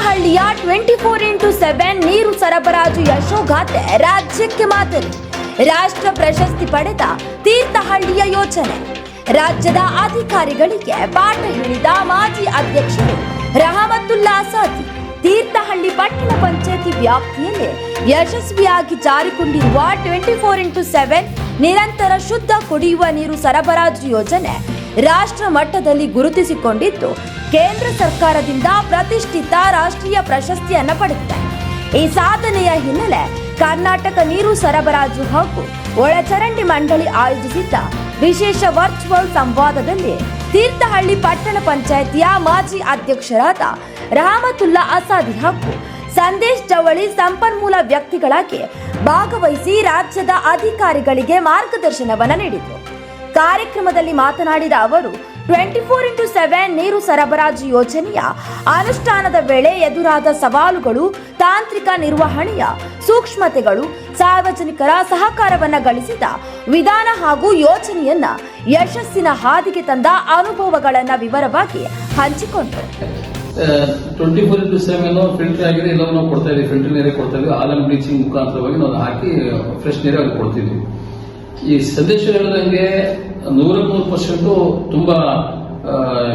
ತೀರ್ಥಹಳ್ಳಿಯ 24x7 ನೀರು ಸರಬರಾಜು ಯಶೋಗಾಥೆ ರಾಜ್ಯಕ್ಕೆ ಮಾದರಿ. ರಾಷ್ಟ್ರ ಪ್ರಶಸ್ತಿ ಪಡೆದ ತೀರ್ಥಹಳ್ಳಿಯ ಯೋಜನೆ. ರಾಜ್ಯದ ಅಧಿಕಾರಿಗಳಿಗೆ ಪಾಠ ಹೇಳಿದ ಮಾಜಿ ಅಧ್ಯಕ್ಷರು ರಹಮತುಲ್ಲಾ ಅಸಾದಿ. ತೀರ್ಥಹಳ್ಳಿ ಪಟ್ಟಣ ಪಂಚಾಯಿತಿ ವ್ಯಾಪ್ತಿಯಲ್ಲಿ ಯಶಸ್ವಿಯಾಗಿ ಜಾರಿಗೊಂಡಿರುವ 24x7 ನಿರಂತರ ಶುದ್ಧ ಕುಡಿಯುವ ನೀರು ಸರಬರಾಜು ಯೋಜನೆ ರಾಷ್ಟ್ರ ಮಟ್ಟದಲ್ಲಿ ಗುರುತಿಸಿಕೊಂಡಿದ್ದು ಕೇಂದ್ರ ಸರ್ಕಾರದಿಂದ ಪ್ರತಿಷ್ಠಿತ ರಾಷ್ಟ್ರೀಯ ಪ್ರಶಸ್ತಿಯನ್ನು ಪಡೆದಿದೆ. ಈ ಸಾಧನೆಯ ಹಿನ್ನೆಲೆ ಕರ್ನಾಟಕ ನೀರು ಸರಬರಾಜು ಹಾಗೂ ಒಳಚರಂಡಿ ಮಂಡಳಿ ಆಯೋಜಿಸಿದ್ದ ವಿಶೇಷ ವರ್ಚುವಲ್ ಸಂವಾದದಲ್ಲಿ ತೀರ್ಥಹಳ್ಳಿ ಪಟ್ಟಣ ಪಂಚಾಯಿತಿಯ ಮಾಜಿ ಅಧ್ಯಕ್ಷರಾದ ರಹಮತುಲ್ಲಾ ಅಸಾದಿ ಹಾಗೂ ಸಂದೇಶ್ ಜವಳಿ ಸಂಪನ್ಮೂಲ ವ್ಯಕ್ತಿಗಳಾಗಿ ಭಾಗವಹಿಸಿ ರಾಜ್ಯದ ಅಧಿಕಾರಿಗಳಿಗೆ ಮಾರ್ಗದರ್ಶನವನ್ನು ನೀಡಿದರು. ಕಾರ್ಯಕ್ರಮದಲ್ಲಿ ಮಾತನಾಡಿದ ಅವರು 24x7 ನೀರು ಸರಬರಾಜು ಯೋಜನೆಯ ಅನುಷ್ಠಾನದ ವೇಳೆ ಎದುರಾದ ಸವಾಲುಗಳು, ತಾಂತ್ರಿಕ ನಿರ್ವಹಣೆಯ ಸೂಕ್ಷ್ಮತೆಗಳು, ಸಾರ್ವಜನಿಕರ ಸಹಕಾರವನ್ನು ಗಳಿಸಿದ ವಿಧಾನ ಹಾಗೂ ಯೋಜನೆಯನ್ನ ಯಶಸ್ಸಿನ ಹಾದಿಗೆ ತಂದ ಅನುಭವಗಳನ್ನು ವಿವರವಾಗಿ ಹಂಚಿಕೊಂಡರು. 24x7 ಫಿಲ್ಟರ್ ಆಗಿದೆ, ಎಲ್ಲವೂ ನಾವು ಕೊಡ್ತಾ ಇದ್ದೀವಿ. ಫಿಲ್ಟರ್ ನೀರೇ ಕೊಡ್ತಾ ಇದ್ದೀವಿ. ಆಲಮ್ ಬ್ಲೀಚಿಂಗ್ ಮುಖಾಂತರವಾಗಿ ನಾವು ಹಾಕಿ ಫ್ರೆಶ್ ನೀರೇ ಅದು ಕೊಡ್ತೀವಿ. ಈ ಸಂದೇಶ ಹೇಳಿದಂಗೆ 100% ತುಂಬಾ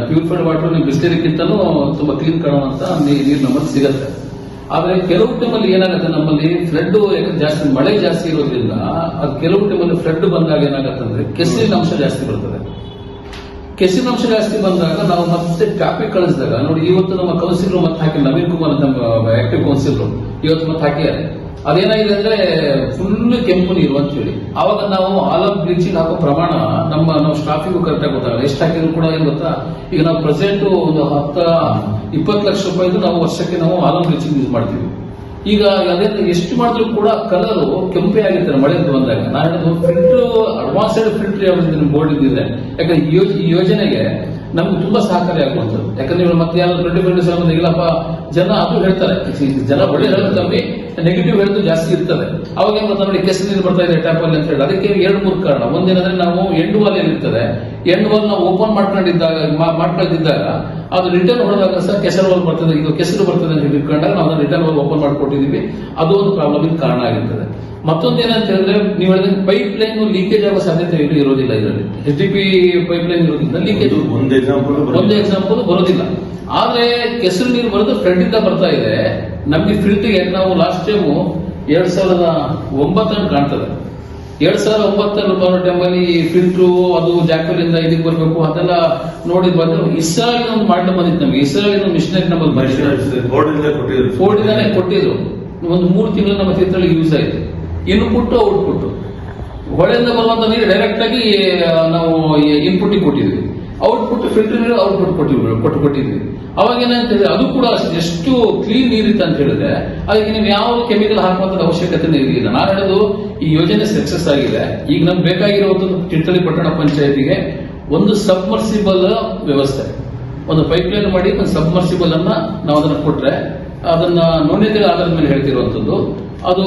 ಪ್ಯೂರಿಫೈಡ್ ವಾಟರ್ ಬಿಸ್ಲೇರಿಗಿಂತಲೂ ತುಂಬಾ ಕ್ಲೀನ್ ಕಾಣುವಂತ ನೀರು ನಮ್ಮಲ್ಲಿ ಸಿಗತ್ತೆ. ಆದ್ರೆ ಕೆಲವು ಟೈಮಲ್ಲಿ ಏನಾಗುತ್ತೆ, ನಮ್ಮಲ್ಲಿ ಫ್ಲಡ್ ಜಾಸ್ತಿ, ಮಳೆ ಜಾಸ್ತಿ ಇರೋದ್ರಿಂದ ಅದು ಕೆಲವು ಟೈಮಲ್ಲಿ ಫ್ಲಡ್ ಬಂದಾಗ ಏನಾಗುತ್ತೆ ಅಂದ್ರೆ ಕೆಸರಿನ ಅಂಶ ಜಾಸ್ತಿ ಬರ್ತದೆ. ಕೆಸರಿನ ಅಂಶ ಜಾಸ್ತಿ ಬಂದಾಗ ನಾವು ಮತ್ತೆ ಟ್ರಾಫಿಕ್ ಕಳಿಸಿದಾಗ ನೋಡಿ, ಇವತ್ತು ನಮ್ಮ ಕೌನ್ಸಿಲರ್ ಮತ್ತೆ ಹಾಕಿ ನವೀನ್ ಕುಮಾರ್ ನಮ್ಮ ಆಕ್ಟಿವ್ ಕೌನ್ಸಿಲರ್ ಇವತ್ತು ಮತ್ತೆ ಹಾಕಿದ್ದಾರೆ. ಅದೇನಾಗಿದೆ ಅಂದ್ರೆ ಫುಲ್ ಕೆಂಪು ನೀರು ಅಂತ ಹೇಳಿ ಅವಾಗ ನಾವು ಆಲಮ್ ಬ್ಲೀಚಿಂಗ್ ಹಾಕೋ ಪ್ರಮಾಣ ನಮ್ಮ ಸ್ಟಾಫಿಗೂ ಕರೆಕ್ಟ್ ಆಗಿ ಗೊತ್ತಾಗಲ್ಲ. ಎಷ್ಟು ಹಾಕಿದ್ರು ಕೂಡ ಏನ್ ಗೊತ್ತಾ, ಈಗ ನಾವು ಪ್ರೆಸೆಂಟ್ ಒಂದು 10-20 ಲಕ್ಷ ರೂಪಾಯಿದು ನಾವು ವರ್ಷಕ್ಕೆ ನಾವು ಆಲಮ್ ಬ್ಲೀಚಿಂಗ್ ಯೂಸ್ ಮಾಡ್ತೀವಿ. ಈಗ ಅದೇ ಎಷ್ಟು ಮಾಡಿದ್ರು ಕೂಡ ಕಲರ್ ಕೆಂಪೇ ಆಗಿರ್ತಾರೆ ಮಳೆ ಬಂದಾಗ. ನಾನು ಫಿಲ್ಟರ್ ಅಡ್ವಾನ್ಸ್ಡ್ ಫಿಲ್ಟರ್ ಯಾವ್ದು ಬೋರ್ಡ್ ಇದ್ದಿದೆ, ಯಾಕಂದ್ರೆ ಈ ಯೋಜನೆಗೆ ನಮ್ಗೆ ತುಂಬಾ ಸಹಕಾರಿ ಆಗುವಂಥದ್ದು. ಯಾಕಂದ್ರೆ ಮತ್ತೆ ಯಾರು 24x7 ಇಲ್ಲಪ್ಪ ಜನ ಅದು ಹೇಳ್ತಾರೆ, ಜನ ಒಳ್ಳೆ ಹೇಳೋದು ಕಮ್ಮಿ, ನೆಗೆಟಿವ್ ಹೇಳೋದು ಜಾಸ್ತಿ ಇರ್ತದೆ. ಅವಾಗ ಏನ್ ಗೊತ್ತಾ ನೋಡಿ, ಕೆಸರು ನೀರು ಬರ್ತಾ ಇದೆ ಟ್ಯಾಪ್ ಅಲ್ಲಿ ಅಂತ ಹೇಳಿ ಅದಕ್ಕೆ 2-3 ಕಾರಣ. ಒಂದೇನಂದ್ರೆ ನಾವು ಎಂಡ್ ವಾಲ್ ಏನಿರ್ತದೆ, ಎಂಡ್ ವಾಲ್ ನಾವು ಓಪನ್ ಮಾಡ್ಕೊಂಡಿದ್ದಾಗ ಅದು ರಿಟರ್ನ್ ಹೊಡೆದಾಗ ಸಹ ಕೆಸರು ವಾಲ್ ಬರ್ತದೆ, ಇದು ಕೆಸರು ಬರ್ತದೆ ಅಂತ ಹೇಳಿ ಇಟ್ಕೊಂಡಾಗ ನಾವು ಅದನ್ನ ರಿಟರ್ನ್ ವಾಲ್ ಓಪನ್ ಮಾಡ್ಕೊಟ್ಟಿದೀವಿ. ಅದು ಒಂದು ಪ್ರಾಬ್ಲಮ್ ಕಾರಣ ಆಗಿರ್ತದೆ. ಮತ್ತೊಂದೇನಂತ ಹೇಳಿದ್ರೆ, ನೀವು ಹೇಳಿದ್ರೆ ಪೈಪ್ ಲೈನ್ ಲೀಕೇಜ್ ಆಗೋ ಸಾಧ್ಯತೆ ಇರೋದಿಲ್ಲ. ಇದರಲ್ಲಿ HDP ಪೈಪ್ ಲೈನ್ ಇರೋದ್ರಿಂದ ಲೀಕೇಜ್ ಒಂದು ಎಕ್ಸಾಂಪಲ್ ಬರೋದಿಲ್ಲ. ಆದ್ರೆ ಕೆಸರು ನೀರು ಬರೋದು ಫ್ರಂಟ್ ಇಂದ ಬರ್ತಾ ಇದೆ. ನಮ್ಗೆ ಫಿಲ್ಟರ್ಗೆ ನಾವು ಲಾಸ್ಟ್ ಟೈಮ್ 2009 ಕಾಣ್ತದೆ. 2009 ಬರೋ ಟೈಮಲ್ಲಿ ಫಿಲ್ಟ್ರು ಅದು ಜಾಕಲಿಂದ ಇದಕ್ಕೆ ಬರಬೇಕು ಅದೆಲ್ಲ ನೋಡಿ ಬಂದ್ರೆ ಇಸ್ರಾಯಲ್ ಒಂದು ಮಾಡಲು ಬಂದಿತ್ತು. ನಮ್ಗೆ ಇಸ್ರಾಯಲ್ ಮಿಷನರಿ ನಮಗೆ ಫೋರ್ಡಿಂದಾನೆ ಕೊಟ್ಟಿದ್ರು. ಒಂದು 3 ತಿಂಗಳು ನಮ್ಮ ತೀರ್ಥಹಳ್ಳಿ ಯೂಸ್ ಆಯ್ತು. ಇನ್ಪುಟ್ ಔಟ್ಪುಟ್ ಹೊಳೆಯಿಂದ ಬರುವಂತ ನೀರು ಡೈರೆಕ್ಟ್ ಆಗಿ ನಾವು ಇನ್ಪುಟ್ ಕೊಟ್ಟಿದ್ವಿ. ಔಟ್ಪುಟ್ ಫಿಲ್ಟರ್ ನೀರು ಔಟ್ಪುಟ್ ಕೊಟ್ಟಿದ್ವಿ. ಅವಾಗ ಏನಂತ ಹೇಳಿದ್ರೆ ಅದು ಕೂಡ ಎಷ್ಟು ಕ್ಲೀನ್ ನೀರಿತ್ತು ಅಂತ ಹೇಳಿದ್ರೆ ಅದಕ್ಕೆ ನೀವು ಯಾವ ಕೆಮಿಕಲ್ ಹಾಕುವಂತ ಅವಶ್ಯಕತೆ ಇರಲಿಲ್ಲ. ನಾನು ಹೇಳೋದು ಈ ಯೋಜನೆ ಸಕ್ಸಸ್ ಆಗಿದೆ. ಈಗ ನಮ್ಗೆ ಬೇಕಾಗಿರುವಂತ ತೀರ್ಥಹಳ್ಳಿ ಪಟ್ಟಣ ಪಂಚಾಯತಿಗೆ ಒಂದು ಸಬ್ಮರ್ಸಿಬಲ್ ವ್ಯವಸ್ಥೆ, ಒಂದು ಪೈಪ್ ಲೈನ್ ಮಾಡಿ ಒಂದು ಸಬ್ಮರ್ಸಿಬಲ್ ಅನ್ನ ನಾವು ಅದನ್ನ ಕೊಟ್ರೆ, ಅದನ್ನ ನೋಡಿದ್ರೆ ಆಧಾರದ ಮೇಲೆ ಹೇಳ್ತಿರುವಂತದ್ದು, ಅದು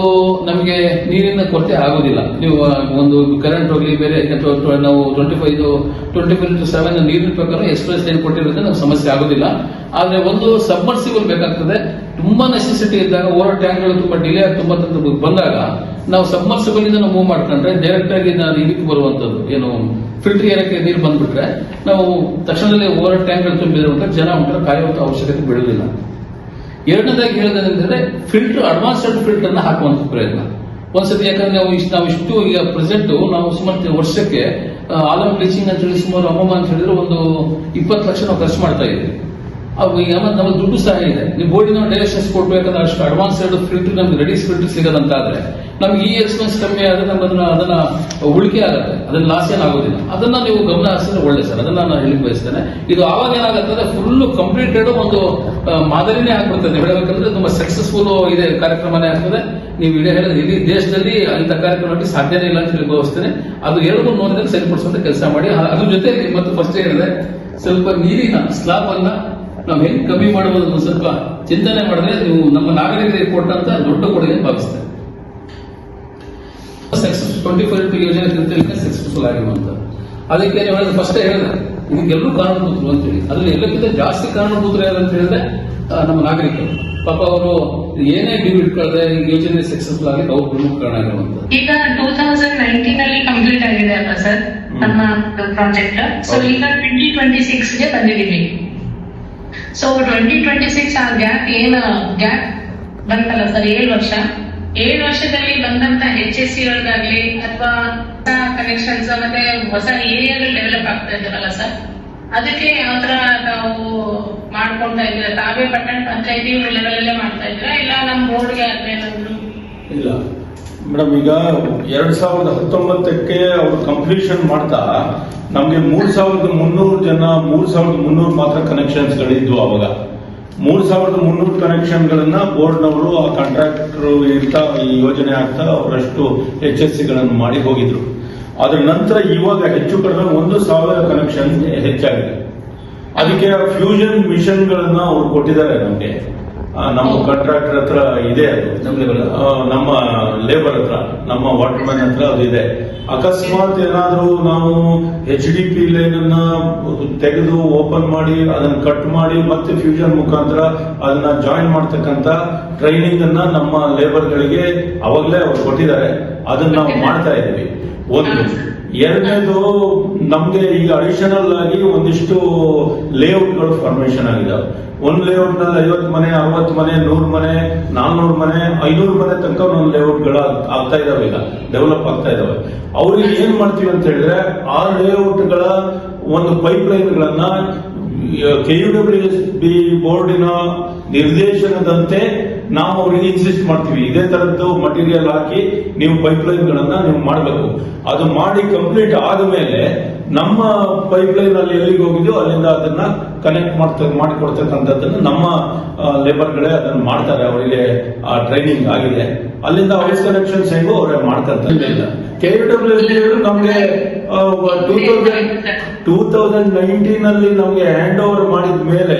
ನಮಗೆ ನೀರಿನ ಕೊರತೆ ಆಗೋದಿಲ್ಲ. ನೀವು ಒಂದು ಕರೆಂಟ್ ಹೋಗ್ಲಿ ಬೇರೆ ನಾವು 24x7 ನೀರಿನ ಪ್ರಕಾರ ಎಕ್ಸ್ಪ್ರೆಸ್ ಲೈನ್ ಕೊಟ್ಟಿರೋದ್ರಿಂದ ನಮ್ಗೆ ಸಮಸ್ಯೆ ಆಗೋದಿಲ್ಲ. ಆದ್ರೆ ಒಂದು ಸಬ್ಮರ್ಸಿಬಲ್ ಬೇಕಾಗ್ತದೆ. ತುಂಬಾ ನೆಸೆಸಿಟಿ ಇದ್ದಾಗ ಓವರ್ ಟ್ಯಾಂಕ್ಗಳು ತುಂಬಾ ಡಿಲೇ ಆಗಿ ತುಂಬಾ ಬಂದಾಗ ನಾವು ಸಬ್ಮರ್ಸಿಬಲ್ ಇಂದ ನಾವು ಮೂವ್ ಮಾಡ್ಕೊಂಡ್ರೆ ಡೈರೆಕ್ಟ್ ಆಗಿ ನಾನು ಇದಕ್ಕೆ ಬರುವಂತದ್ದು ಏನು ಫಿಲ್ಟರ್ ಏರಕ್ಕೆ ನೀರು ಬಂದ್ಬಿಟ್ರೆ ನಾವು ತಕ್ಷಣದಲ್ಲಿ ಓವರ್ ಟ್ಯಾಂಕ್ಗಳು ತುಂಬಿದ್ರೆ ಜನ ಉಂಟರೆ ಕಾಯುವಂತ ಅವಶ್ಯಕತೆ ಬೀಳುವುದಿಲ್ಲ. ಎರಡನೇದಾಗಿ ಹೇಳೋದೇನೆಂದ್ರೆ ಫಿಲ್ಟರ್ ಅಡ್ವಾನ್ಸ್ಡ್ ಫಿಲ್ಟರ್ ನ ಹಾಕುವಂತ ಪ್ರಯತ್ನ ಒಂದ್ಸತಿ. ಯಾಕಂದ್ರೆ ನಾವು ಇಷ್ಟು ಈಗ ಪ್ರೆಸೆಂಟ್ ನಾವು ಸುಮಾರು ವರ್ಷಕ್ಕೆ ಆಲಮ್ ಬ್ಲೀಚಿಂಗ್ ಅಂತ ಹೇಳಿ ಸುಮಾರು ಅಮ್ಮಮ್ಮ ಅಂತ ಹೇಳಿದ್ರೆ ಒಂದು 20 ಲಕ್ಷ ನಾವು ಖರ್ಚು ಮಾಡ್ತಾ ಇದ್ದೀವಿ. ಈಗ ನಮ್ಮ ದುಡ್ಡು ಸಹ ಇದೆ. ನೀವು ಬೋರ್ಡಿನ ಡೈರೆಕ್ಷನ್ಸ್ ಕೊಟ್ಟು, ಯಾಕಂದ್ರೆ ಅಷ್ಟು ಅಡ್ವಾನ್ಸ್ಡ್ ಫಿಲ್ಟರ್ ನಮ್ಗೆ ರೆಡಿ ಫಿಲ್ಟರ್ ಸಿಗೋದಂತಾದ್ರೆ ನಮ್ಗೆ ಈ ಎಕ್ಸ್ಪೆನ್ಸ್ ಕಮ್ಮಿ ಆದ್ರೆ ನಮ್ಗೆ ಅದನ್ನ ಉಳಿಕೆ ಆಗುತ್ತೆ, ಅದನ್ನ ಲಾಸ್ ಏನಾಗೋದಿಲ್ಲ. ಅದನ್ನ ನೀವು ಗಮನ ಹರಿಸಿದ್ರೆ ಒಳ್ಳೆ ಸರ್, ಅದನ್ನ ನಾನು ಹೇಳಿ ಬಯಸ್ತೇನೆ. ಇದು ಆವಾಗ ಏನಾಗುತ್ತೆ, ಫುಲ್ ಕಂಪ್ಲೀಟೆಡ್ ಒಂದು ಮಾದರಿನೇ ಆಗ್ಬಿಡ್ತದೆ. ಹೇಳಬೇಕಂದ್ರೆ ತುಂಬಾ ಸಕ್ಸಸ್ಫುಲ್ ಇದೆ ಕಾರ್ಯಕ್ರಮನೇ ಆಗ್ತದೆ. ನೀವು ಹೇಳಿದ್ರೆ ಇಡೀ ದೇಶದಲ್ಲಿ ಇಂಥ ಕಾರ್ಯಕ್ರಮ ಸಾಧ್ಯನೇ ಇಲ್ಲ ಅಂತ ಹೇಳಿ ಭಾವಿಸ್ತೇನೆ. ಅದು ಎರಡು ನೋಡಿದ್ರೆ ಸರಿಪಡಿಸುವಂತ ಕೆಲಸ ಮಾಡಿ. ಅದ್ರ ಜೊತೆ ಮತ್ತು ಫಸ್ಟ್ ಹೇಳಿದ್ರೆ ಸ್ವಲ್ಪ ನೀರಿನ ಸ್ಲಾಬ್ ಅನ್ನ ನಾವು ಹೆಂಗ್ ಕಮ್ಮಿ ಮಾಡಬಹುದು ಒಂದು ಸ್ವಲ್ಪ ಚಿಂತನೆ ಮಾಡಿದ್ರೆ ನೀವು ನಮ್ಮ ನಾಗರಿಕರಿಗೆ ಕೊಟ್ಟಂತ ದೊಡ್ಡ ಕೊಡುಗೆ ಭಾವಿಸ್ತೇನೆ. ಸಕ್ಸಸ್ 24x7 ಯೋಜನೆ ಸಕ್ಸಸ್ಫುಲ್ ಆಗಿರುವಂತ ಅದಕ್ಕೆ ಹೇಳಿದ್ರೆ ಫಸ್ಟ್ ಹೇಳಿದ್ರೆ ಇದಕ್ಕೆಲ್ಲರೂ ಕಾರಣಭೂತರು ಅಂತ ಹೇಳಿ. ಅದ್ರಲ್ಲಿ ಎಲ್ಲಕ್ಕಿಂತ ಜಾಸ್ತಿ ಕಾರಣಭೂತರು ಯಾರು ಅಂತ ಹೇಳಿದ್ರೆ ನಮ್ಮ ನಾಗರಿಕರು. ಪಾಪ ಅವರು ಏನೇ ಡ್ಯೂ ಇಟ್ಕೊಳ್ತಾರೆ ಈ ಯೋಜನೆ ಸಕ್ಸಸ್ಫುಲ್ ಆಗಿ ಅವ್ರು ಪ್ರಮುಖ ಕಾರಣ ಆಗಿರುವಂತದ್ದು. ಈಗ 2019 ಅಲ್ಲಿ ಕಂಪ್ಲೀಟ್ ಆಗಿದೆ ಅಲ್ಲ ಸರ್ ನಮ್ಮ ಪ್ರಾಜೆಕ್ಟ್. ಸೊ ಈಗ 2026 ಗೆ ಬಂದಿದ್ದೀವಿ. ಸೊ 2026 ಆ ಗ್ಯಾಪ್ ಬಂತಲ್ಲ ಸರ್, 7 ವರ್ಷದಲ್ಲಿ ಬಂದಂತ HSCಗಳಿಗಾಗ್ಲಿ ಅಥವಾ ಹೊಸ ಕನೆಕ್ಷನ್ಸ್ ಮತ್ತೆ ಹೊಸ ಏರಿಯಾಗಳು ಡೆವಲಪ್ ಆಗ್ತಾ ಇದ್ದಾರಲ್ಲ ಸರ್, ಅದಕ್ಕೆ ಯಾವ ತರ ನಾವು ಮಾಡ್ಕೊಳ್ತಾ ಇದ್ದೀರಾ? ತಾವೇ ಪಟ್ಟಣ ಪಂಚಾಯತಿ ಲೆವೆಲ್ ಅಲ್ಲೇ ಮಾಡ್ತಾ ಇದ್ದೀರಾ ಇಲ್ಲ ನಮ್ಮ ಬೋರ್ಡ್ಗೆ ಅದೇನಾದ್ರು? ಇಲ್ಲ ಮೇಡಮ್, ಈಗ 2019ಕ್ಕೆ ಅವರು ಕಂಪ್ಲೀಷನ್ ಮಾಡ್ತಾ ನಮ್ಗೆ 3,300 ಜನ 3,300 ಮಾತ್ರ ಕನೆಕ್ಷನ್ಸ್ ಗಳಿದ್ವು. ಅವಾಗ 3,300 ಕನೆಕ್ಷನ್ಗಳನ್ನ ಬೋರ್ಡ್ನವರು ಆ ಕಾಂಟ್ರಾಕ್ಟರ್ ಇರ್ತಾ ಈ ಯೋಜನೆ ಆಗ್ತಾ ಅವರಷ್ಟು HSCಗಳನ್ನು ಮಾಡಿ ಹೋಗಿದ್ರು. ಅದ್ರ ನಂತರ ಇವಾಗ ಹೆಚ್ಚು ಕಡಿಮೆ 1,000 ಕನೆಕ್ಷನ್ ಹೆಚ್ಚಾಗಿದೆ. ಅದಕ್ಕೆ ಫ್ಯೂಷನ್ ಮಿಷನ್ಗಳನ್ನ ಅವ್ರು ಕೊಟ್ಟಿದ್ದಾರೆ ನಮ್ಗೆ. ನಮ್ಮ ಕಾಂಟ್ರಾಕ್ಟರ್ ಹತ್ರ ಇದೆ, ಅದು ನಮ್ಮ ಲೇಬರ್ ಹತ್ರ, ನಮ್ಮ ವಾಟರ್ ಮ್ಯಾನ್ ಹತ್ರ ಅದು ಇದೆ. ಅಕಸ್ಮಾತ್ ಏನಾದ್ರೂ ನಾವು HDP ಲೈನ್ ಅನ್ನ ತೆಗೆದು ಓಪನ್ ಮಾಡಿ ಅದನ್ನ ಕಟ್ ಮಾಡಿ ಮತ್ತೆ ಫ್ಯೂಷನ್ ಮುಖಾಂತರ ಅದನ್ನ ಜಾಯಿನ್ ಮಾಡ್ತಕ್ಕಂತ ಟ್ರೈನಿಂಗ್ ಅನ್ನ ನಮ್ಮ ಲೇಬರ್ ಗಳಿಗೆ ಅವಾಗಲೇ ಅವ್ರು ಕೊಟ್ಟಿದ್ದಾರೆ. ಅದನ್ನ ನಾವು ಮಾಡ್ತಾ ಇದ್ದೀವಿ. ಒಂದು ಎರಡನೇದು, ನಮ್ಗೆ ಈಗ ಅಡಿಷನಲ್ ಆಗಿ ಒಂದಿಷ್ಟು ಲೇಔಟ್ಗಳು ಫಾರ್ಮೇಶನ್ ಆಗಿದಾವೆ. ಒಂದು ಲೇಔಟ್ ನಲ್ಲಿ 50 ಮನೆ, 60 ಮನೆ, 100 ಮನೆ, 400 ಮನೆ, 500 ಮನೆ ತನಕ ಒಂದು ಲೇಔಟ್ಗಳು ಆಗ್ತಾ ಇದಾವೆ, ಈಗ ಡೆವಲಪ್ ಆಗ್ತಾ ಇದಾವೆ. ಅವ್ರಿಗೆ ಏನ್ ಮಾಡ್ತೀವಿ ಅಂತ ಹೇಳಿದ್ರೆ, ಆ ಲೇಔಟ್ಗಳ ಒಂದು ಪೈಪ್ ಲೈನ್ಗಳನ್ನ KUWSB ಬೋರ್ಡಿನ ನಿರ್ದೇಶನದಂತೆ ನಾವು ಅವರಿಗೆ ಇನ್ಸಿಸ್ಟ್ ಮಾಡ್ತೀವಿ, ಇದೇ ತರದ್ದು ಮಟೀರಿಯಲ್ ಹಾಕಿ ನೀವು ಪೈಪ್ ಲೈನ್ಗಳನ್ನ ನೀವು ಮಾಡಬೇಕು. ಅದು ಮಾಡಿ ಕಂಪ್ಲೀಟ್ ಆದ್ಮೇಲೆ ನಮ್ಮ ಪೈಪ್ ಲೈನ್ ಅಲ್ಲಿ ಎಲ್ಲಿಗೆ ಹೋಗಿದೆಯೋ ಅಲ್ಲಿಂದ ಅದನ್ನ ಕನೆಕ್ಟ್ ಮಾಡಿಕೊಡ್ತಕ್ಕಂಥದ್ದನ್ನು ನಮ್ಮ ಲೇಬರ್ಗಳೇ ಅದನ್ನ ಮಾಡ್ತಾರೆ. ಅವರಿಗೆ ಆ ಟ್ರೈನಿಂಗ್ ಆಗಿದೆ. ಅಲ್ಲಿಂದ ಹೌಸ್ ಕನೆಕ್ಷನ್ಸ್ ಹೆಂಗೋ ಅವರೇ ಮಾಡ್ತಾರೆ. KUWSB ನಮ್ಗೆ 2019 ಅಲ್ಲಿ ನಮ್ಗೆ ಹ್ಯಾಂಡ್ ಓವರ್ ಮಾಡಿದ ಮೇಲೆ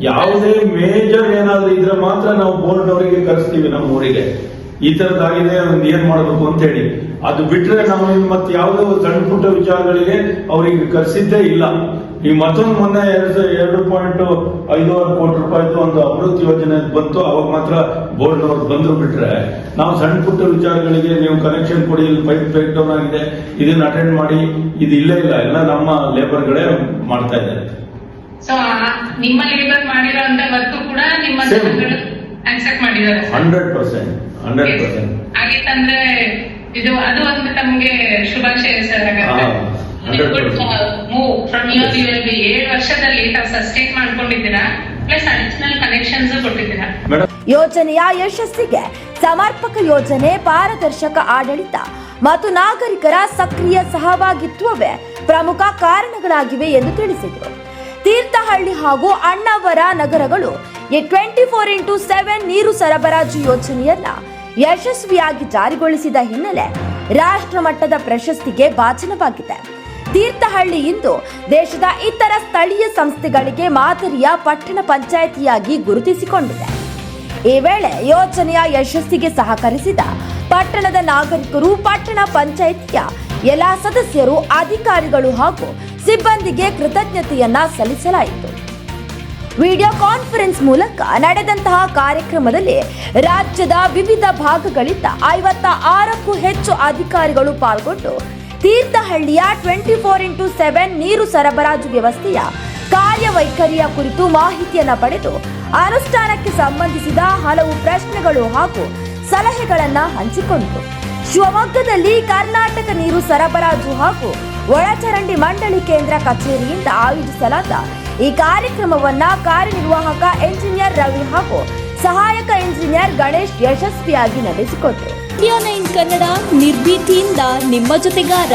ಯಾವುದೇ ಮೇಜರ್ ಏನಾದ್ರೂ ಇದ್ರೆ ಮಾತ್ರ ನಾವು ಬೋರ್ಡ್ ಅವರಿಗೆ ಕರೆಸ್ತೀವಿ ನಮ್ಮ ಊರಿಗೆ, ಈ ತರದಾಗಿದೆ ಒಂದು ಏನ್ ಮಾಡಬೇಕು ಅಂತ ಹೇಳಿ. ಅದು ಬಿಟ್ರೆ ನಾವು ಮತ್ತೆ ಯಾವುದೇ ಸಣ್ಣ ಪುಟ್ಟ ವಿಚಾರಗಳಿಗೆ ಅವರಿಗೆ ಕರೆಸಿದ್ದೇ ಇಲ್ಲ. ಈ ಮತ್ತೊಂದು ಮೊನ್ನೆ 2.5 ಕೋಟಿ ರೂಪಾಯಿದು ಒಂದು ಅಭಿವೃದ್ಧಿ ಯೋಜನೆ ಬಂತು, ಅವಾಗ ಮಾತ್ರ ಬೋರ್ಡ್ ಅವರು ಬಂದ್ರು. ಬಿಟ್ರೆ ನಾವು ಸಣ್ಣ ಪುಟ್ಟ ವಿಚಾರಗಳಿಗೆ ನೀವು ಕನೆಕ್ಷನ್ ಕೊಡಿ, ಇಲ್ಲಿ ಪೈಪ್ ಬ್ರೇಕ್ ಡೌನ್ ಆಗಿದೆ, ಇದನ್ನ ಅಟೆಂಡ್ ಮಾಡಿ, ಇದು ಇಲ್ಲೇ ಇಲ್ಲ, ಎಲ್ಲ ನಮ್ಮ ಲೇಬರ್ಗಳೇ ಮಾಡ್ತಾ ಇದ್ದಾರೆ. ಸೊ ನಿಮ್ಮ ಲೇಬರ್ ಮಾಡಿರೋಂತ ವರ್ಕ್ ಕೂಡ ನಿಮ್ಮ ಜನಗಳು ಅಕ್ಸೆಪ್ಟ್ ಮಾಡಿದ್ದಾರೆ 100%. ಹಾಗಿತ್ತಂದ್ರೆ ಇದು ಅದು ಒಂದು ತಮ್ಗೆ ಶುಭಾಶಯ sir. Move from year you will be 7 ವರ್ಷದಲ್ಲಿ ತಾವು ಸಸ್ಟೈನ್ ಮಾಡ್ಕೊಂಡಿದ್ದೀರಾ, ಪ್ಲಸ್ ಅಡಿಷನಲ್ ಕನೆಕ್ಷನ್ಸ್ ಕೊಟ್ಟಿದ್ದೀರಾ. ಯೋಜನೆಯ ಯಶಸ್ಸಿಗೆ ಸಮರ್ಪಕ ಯೋಜನೆ, ಪಾರದರ್ಶಕ ಆಡಳಿತ ಮತ್ತು ನಾಗರಿಕರ ಸಕ್ರಿಯ ಸಹಭಾಗಿತ್ವವೇ ಪ್ರಮುಖ ಕಾರಣಗಳಾಗಿವೆ ಎಂದು ತಿಳಿಸಿದರು. ತೀರ್ಥಹಳ್ಳಿ ಹಾಗೂ ಅಣ್ಣಾವರ ನಗರಗಳು 24x7 ನೀರು ಸರಬರಾಜು ಯೋಜನೆಯನ್ನ ಯಶಸ್ವಿಯಾಗಿ ಜಾರಿಗೊಳಿಸಿದ ಹಿನ್ನೆಲೆ ರಾಷ್ಟ್ರ ಮಟ್ಟದ ಪ್ರಶಸ್ತಿಗೆ ಭಾಜನವಾಗಿದೆ. ತೀರ್ಥಹಳ್ಳಿ ಇಂದು ದೇಶದ ಇತರ ಸ್ಥಳೀಯ ಸಂಸ್ಥೆಗಳಿಗೆ ಮಾದರಿಯ ಪಟ್ಟಣ ಪಂಚಾಯಿತಿಯಾಗಿ ಗುರುತಿಸಿಕೊಂಡಿದೆ. ಈ ವೇಳೆ ಯೋಜನೆಯ ಯಶಸ್ಸಿಗೆ ಸಹಕರಿಸಿದ ಪಟ್ಟಣದ ನಾಗರಿಕರು, ಪಟ್ಟಣ ಪಂಚಾಯಿತಿಯ ಎಲ್ಲ ಸದಸ್ಯರು, ಅಧಿಕಾರಿಗಳು ಹಾಗೂ ಸಿಬ್ಬಂದಿಗೆ ಕೃತಜ್ಞತೆಯನ್ನ ಸಲ್ಲಿಸಲಾಯಿತು. ವಿಡಿಯೋ ಕಾನ್ಫರೆನ್ಸ್ ಮೂಲಕ ನಡೆದಂತಹ ಕಾರ್ಯಕ್ರಮದಲ್ಲಿ ರಾಜ್ಯದ ವಿವಿಧ ಭಾಗಗಳಿಂದ 56ಕ್ಕೂ ಹೆಚ್ಚು ಅಧಿಕಾರಿಗಳು ಪಾಲ್ಗೊಂಡು ತೀರ್ಥಹಳ್ಳಿಯ 24x7 ನೀರು ಸರಬರಾಜು ವ್ಯವಸ್ಥೆಯ ಕಾರ್ಯವೈಖರಿಯ ಕುರಿತು ಮಾಹಿತಿಯನ್ನು ಪಡೆದು ಅನುಷ್ಠಾನಕ್ಕೆ ಸಂಬಂಧಿಸಿದ ಹಲವು ಪ್ರಶ್ನೆಗಳು ಹಾಗೂ ಸಲಹೆಗಳನ್ನು ಹಂಚಿಕೊಂಡರು. ಶಿವಮೊಗ್ಗದಲ್ಲಿ ಕರ್ನಾಟಕ ನೀರು ಸರಬರಾಜು ಹಾಗೂ ಒಳಚರಂಡಿ ಮಂಡಳಿ ಕೇಂದ್ರ ಕಚೇರಿಯಿಂದ ಆಯೋಜಿಸಲಾದ ಈ ಕಾರ್ಯಕ್ರಮವನ್ನ ಕಾರ್ಯನಿರ್ವಾಹಕ ಎಂಜಿನಿಯರ್ ರವಿ ಹಾಗೂ ಸಹಾಯಕ ಇಂಜಿನಿಯರ್ ಗಣೇಶ್ ಯಶಸ್ವಿಯಾಗಿ ನಡೆಸಿಕೊಟ್ಟರು. ಕನ್ನಡ ನಿರ್ಭೀತಿಯಿಂದ ನಿಮ್ಮ ಜೊತೆಗಾರ.